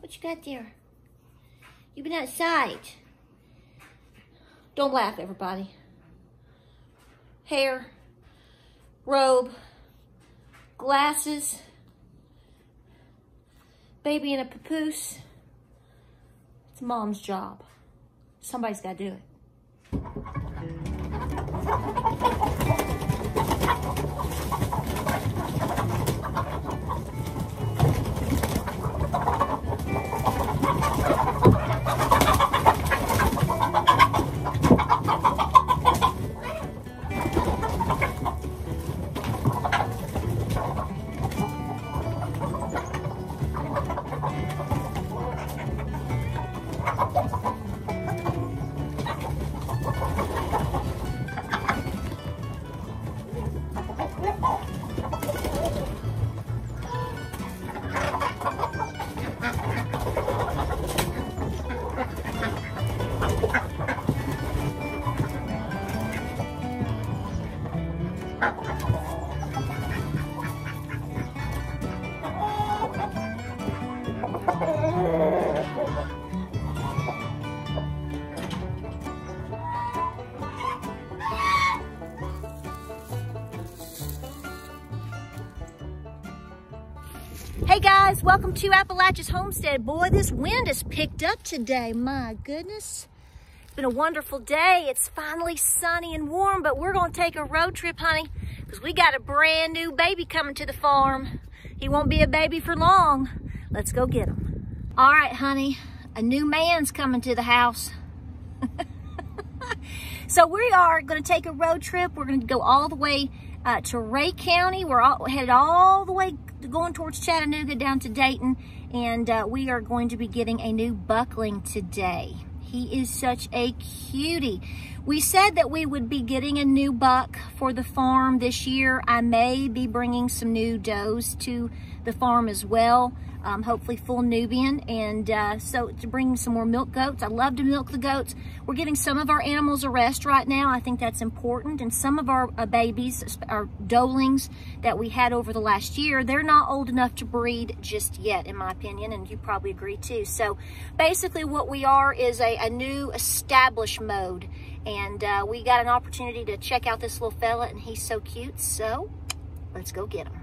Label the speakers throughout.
Speaker 1: What you got there? You've been outside. Don't laugh, everybody. Hair, robe, glasses, baby in a papoose. It's mom's job. Somebody's got to do it. Hey guys, welcome to Appalachia's Homestead. Boy, this wind has picked up today. My goodness. It's been a wonderful day. It's finally sunny and warm, but we're gonna take a road trip, honey, because we got a brand new baby coming to the farm. He won't be a baby for long. Let's go get him. All right, honey, a new man's coming to the house. So we are gonna take a road trip. We're gonna go all the way to Ray County. We're headed all the way going towards Chattanooga down to Dayton, and we are going to be getting a new buckling today. He is such a cutie. We said that we would be getting a new buck for the farm this year. I may be bringing some new does to the farm as well, hopefully full Nubian, and so to bring some more milk goats. I love to milk the goats. We're getting some of our animals a rest right now. I think that's important, and some of our babies, our doelings that we had over the last year, they're not old enough to breed just yet, in my opinion, and you probably agree too. So basically what we are is a new established mode, and we got an opportunity to check out this little fella, and he's so cute, so let's go get him.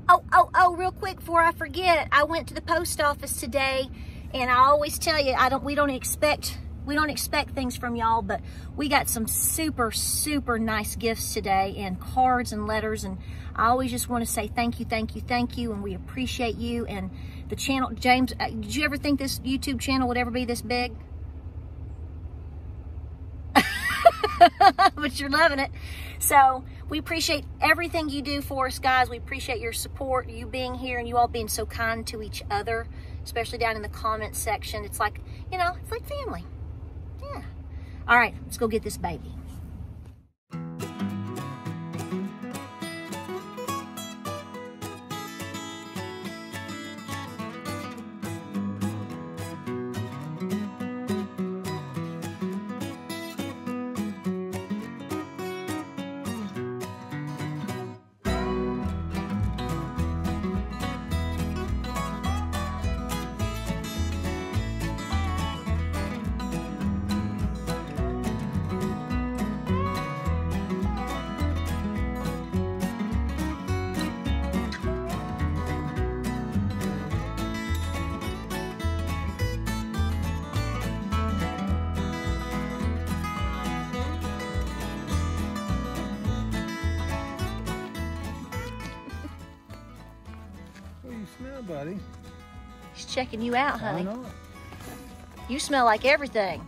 Speaker 1: Oh, real quick before I forget, I went to the post office today, and I always tell you, we don't expect things from y'all, but we got some super nice gifts today, and cards and letters, and I always just want to say thank you, and we appreciate you and the channel. James, did you ever think this YouTube channel would ever be this big? But you're loving it. So we appreciate everything you do for us, guys. We appreciate your support, you being here, and you all being so kind to each other, especially down in the comment section. It's like, you know, it's like family. Yeah. All right, let's go get this baby.
Speaker 2: Smell, buddy.
Speaker 1: He's checking you out, honey.
Speaker 2: I know.
Speaker 1: You smell like everything.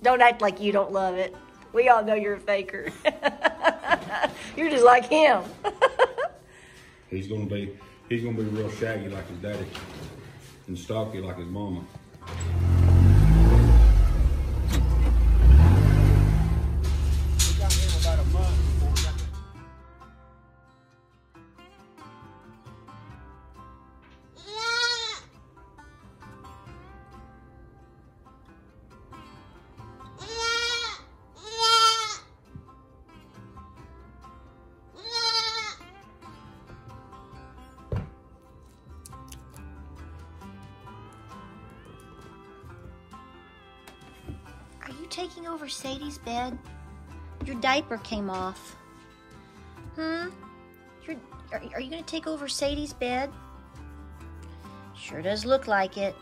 Speaker 1: Don't act like you don't love it. We all know you're a faker. You're just like him.
Speaker 2: He's gonna be real shaggy like his daddy and stocky like his mama. We got him about a month before we got
Speaker 1: Are you taking over Sadie's bed? Your diaper came off. Are you gonna take over Sadie's bed? Sure does look like it.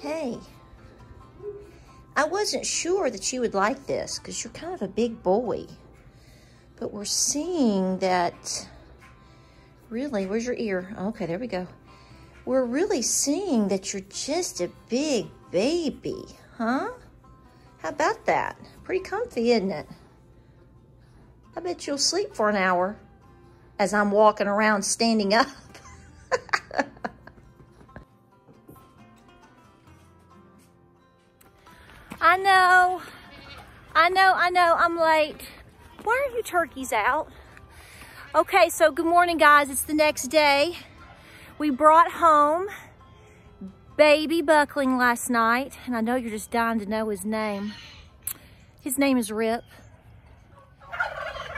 Speaker 1: Hey, I wasn't sure that you would like this because you're kind of a big boy. But we're seeing that, really, where's your ear? Okay, there we go. We're really seeing that you're just a big baby, huh? How about that? Pretty comfy, isn't it? I bet you'll sleep for an hour as I'm walking around standing up. I know, I'm late. Why are you turkeys out? Okay, so good morning, guys. It's the next day. We brought home baby Buckling last night, and I know you're just dying to know his name. His name is Rip.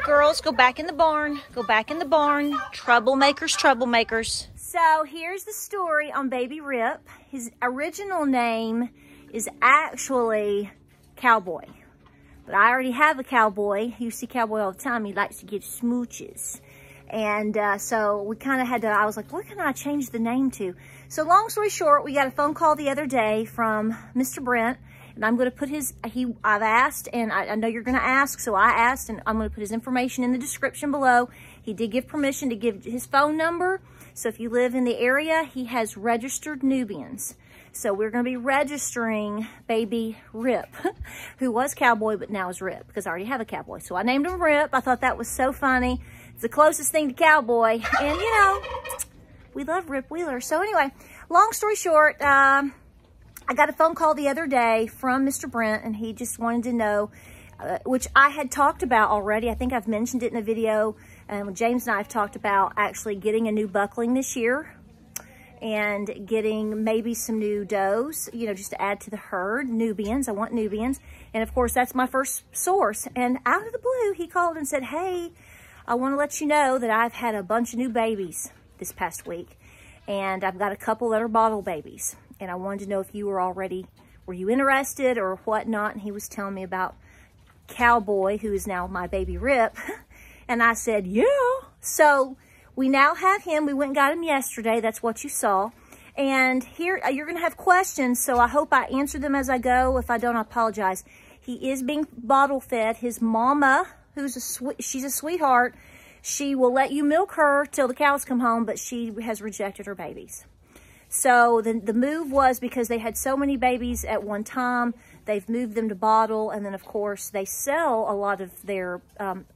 Speaker 1: Girls, go back in the barn. Go back in the barn. Troublemakers, troublemakers. So here's the story on baby Rip. His original name is actually Cowboy. But I already have a Cowboy. You see Cowboy all the time. He likes to give smooches. And so we kind of had to, I was like, what can I change the name to? So long story short, we got a phone call the other day from Mr. Brent. And I'm going to put I've asked, and I know you're going to ask, so I asked, and I'm going to put his information in the description below. He did give permission to give his phone number. So if you live in the area, he has registered Nubians. So we're going to be registering baby Rip, who was Cowboy, but now is Rip, because I already have a Cowboy. So I named him Rip. I thought that was so funny. It's the closest thing to Cowboy. And, you know, we love Rip Wheeler. So anyway, long story short, I got a phone call the other day from Mr. Brent, and he just wanted to know, which I had talked about already. I think I've mentioned it in a video. James and I have talked about actually getting a new buckling this year and getting maybe some new does, you know, just to add to the herd. Nubians, I want Nubians. And of course, that's my first source. And out of the blue, he called and said, hey, I want to let you know that I've had a bunch of new babies this past week. And I've got a couple that are bottle babies. And I wanted to know if you were you interested or whatnot? And he was telling me about Cowboy, who is now my baby Rip. And I said, yeah. So we now have him. We went and got him yesterday. That's what you saw. And here, you're going to have questions, so I hope I answer them as I go. If I don't, I apologize. He is being bottle fed. His mama, she's a sweetheart, she will let you milk her till the cows come home, but she has rejected her babies. So the move was because they had so many babies at one time, they've moved them to bottle, and then of course they sell a lot of their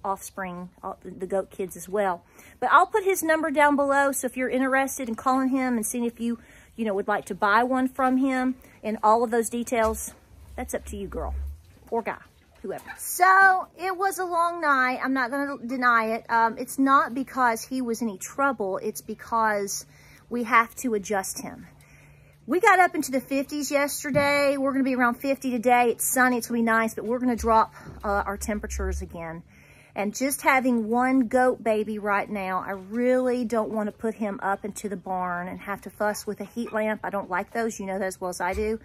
Speaker 1: offspring, the goat kids as well. But I'll put his number down below, so if you're interested in calling him and seeing if you would like to buy one from him and all of those details, that's up to you, girl, or guy, whoever. So it was a long night. I'm not going to deny it. It's not because he was in any trouble. It's because we have to adjust him. We got up into the 50s yesterday. We're going to be around 50 today. It's sunny. It's going to be nice, but we're going to drop our temperatures again. And just having one goat baby right now, I really don't want to put him up into the barn and have to fuss with a heat lamp. I don't like those. You know that as well as I do.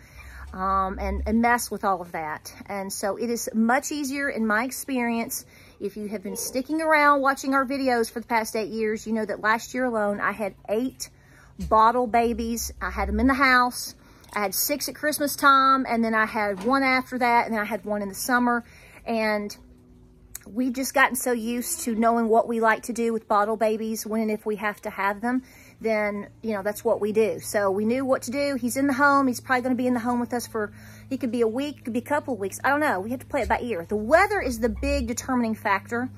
Speaker 1: and mess with all of that. And so it is much easier in my experience. If you have been sticking around watching our videos for the past 8 years, you know that last year alone, I had 8 bottle babies. I had them in the house. I had 6 at Christmas time, and then I had 1 after that, and then I had 1 in the summer. And we've just gotten so used to knowing what we like to do with bottle babies when and if we have to have them, then, you know, that's what we do. So we knew what to do. He's in the home. He's probably going to be in the home with us for, he could be a week, it could be a couple of weeks. I don't know. We have to play it by ear. The weather is the big determining factor.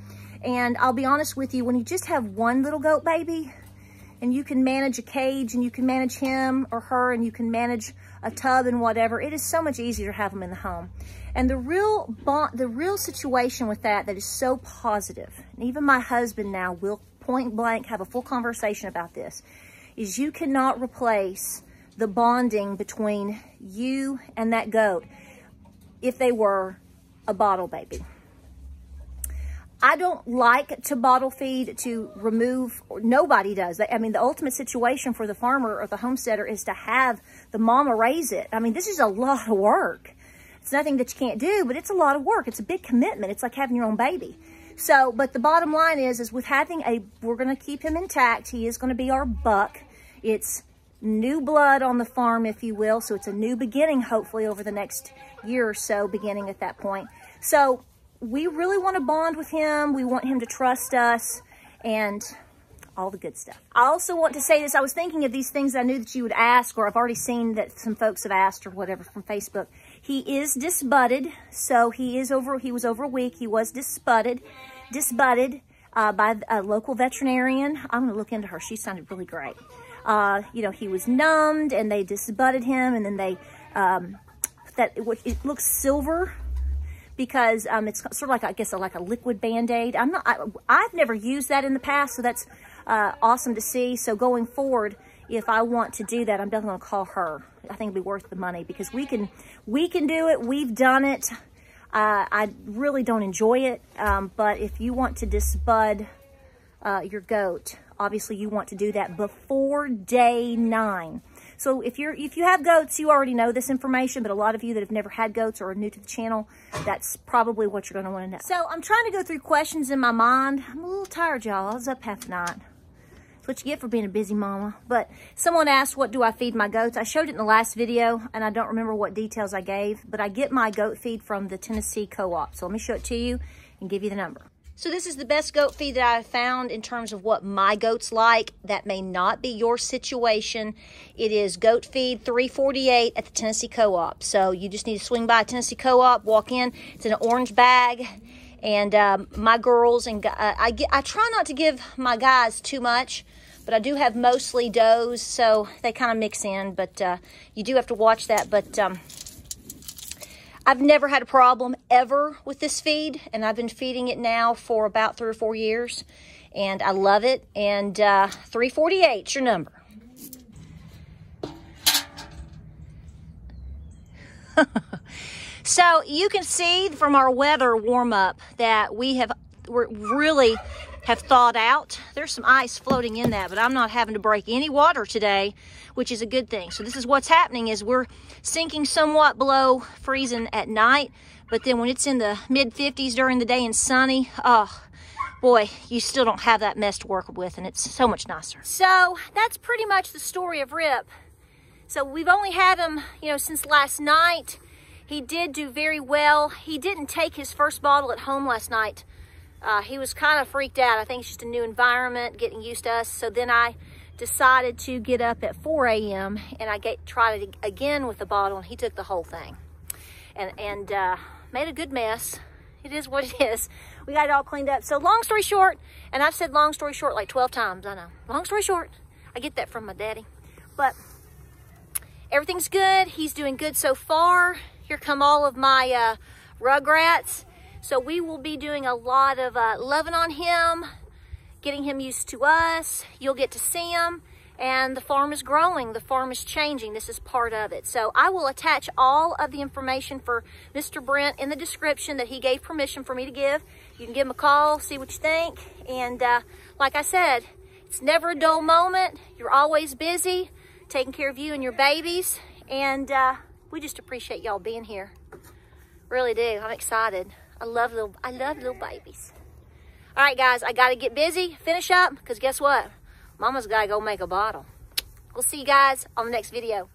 Speaker 1: And I'll be honest with you, when you just have one little goat baby and you can manage a cage and you can manage him or her and you can manage a tub and whatever, it is so much easier to have them in the home. And the real situation with that is so positive, and even my husband now will point blank have a full conversation about this, is you cannot replace the bonding between you and that goat if they were a bottle baby. I don't like to bottle feed to remove, or nobody does. I mean, the ultimate situation for the farmer or the homesteader is to have the mama raise it. I mean, this is a lot of work. It's nothing that you can't do, but it's a lot of work. It's a big commitment. It's like having your own baby. So, but the bottom line is with having we're going to keep him intact. He is going to be our buck. It's new blood on the farm, if you will. So it's a new beginning, hopefully over the next year or so, beginning at that point. So we really want to bond with him. We want him to trust us and all the good stuff. I also want to say this. I was thinking of these things I knew that you would ask, or I've already seen that some folks have asked or whatever from Facebook. He is disbudded. So he was over a week. He was disbudded by a local veterinarian. I'm going to look into her. She sounded really great. You know, he was numbed and they disbudded him, and then they, it looks silver, because it's sort of like, I guess, like a liquid Band-Aid. I've never used that in the past, so that's awesome to see. So going forward, if I want to do that, I'm definitely going to call her. I think it'll be worth the money, because we can do it. We've done it. I really don't enjoy it, but if you want to disbud your goat, obviously you want to do that before day 9. So if you have goats, you already know this information, but a lot of you that have never had goats or are new to the channel, that's probably what you're going to want to know. So I'm trying to go through questions in my mind. I'm a little tired, y'all. I was up half the night. That's what you get for being a busy mama. But someone asked, what do I feed my goats? I showed it in the last video, and I don't remember what details I gave, but I get my goat feed from the Tennessee Co-op. So let me show it to you and give you the number. So this is the best goat feed that I've found in terms of what my goats like. That may not be your situation. It is goat feed $3.48 at the Tennessee Co-op. So you just need to swing by Tennessee Co-op, walk in. It's in an orange bag. And my girls and I try not to give my guys too much, but I do have mostly does, so they kind of mix in. But you do have to watch that. But I've never had a problem ever with this feed, and I've been feeding it now for about 3 or 4 years, and I love it. And $3.48 is your number. So you can see from our weather warm up that we really have thawed out. There's some ice floating in that, but I'm not having to break any water today, which is a good thing. So this is what's happening, is we're sinking somewhat below freezing at night, but then when it's in the mid 50s during the day and sunny, oh boy, you still don't have that mess to work with, and it's so much nicer. So that's pretty much the story of Rip. So we've only had him, you know, since last night. He did do very well. He didn't take his first bottle at home last night. He was kind of freaked out. I think it's just a new environment, getting used to us. So then I decided to get up at 4 a.m. and I tried it again with the bottle, and he took the whole thing and made a good mess. It is what it is. We got it all cleaned up. So long story short, and I've said long story short like 12 times, I know. Long story short, I get that from my daddy. But everything's good. He's doing good so far. Here come all of my rugrats. So we will be doing a lot of loving on him, getting him used to us. You'll get to see him. And the farm is growing. The farm is changing. This is part of it. So I will attach all of the information for Mr. Brent in the description that he gave permission for me to give. You can give him a call, see what you think. And like I said, it's never a dull moment. You're always busy taking care of you and your babies. And we just appreciate y'all being here. Really do. I'm excited. I love little babies. All right, guys, I got to get busy, finish up, because guess what? Mama's got to go make a bottle. We'll see you guys on the next video.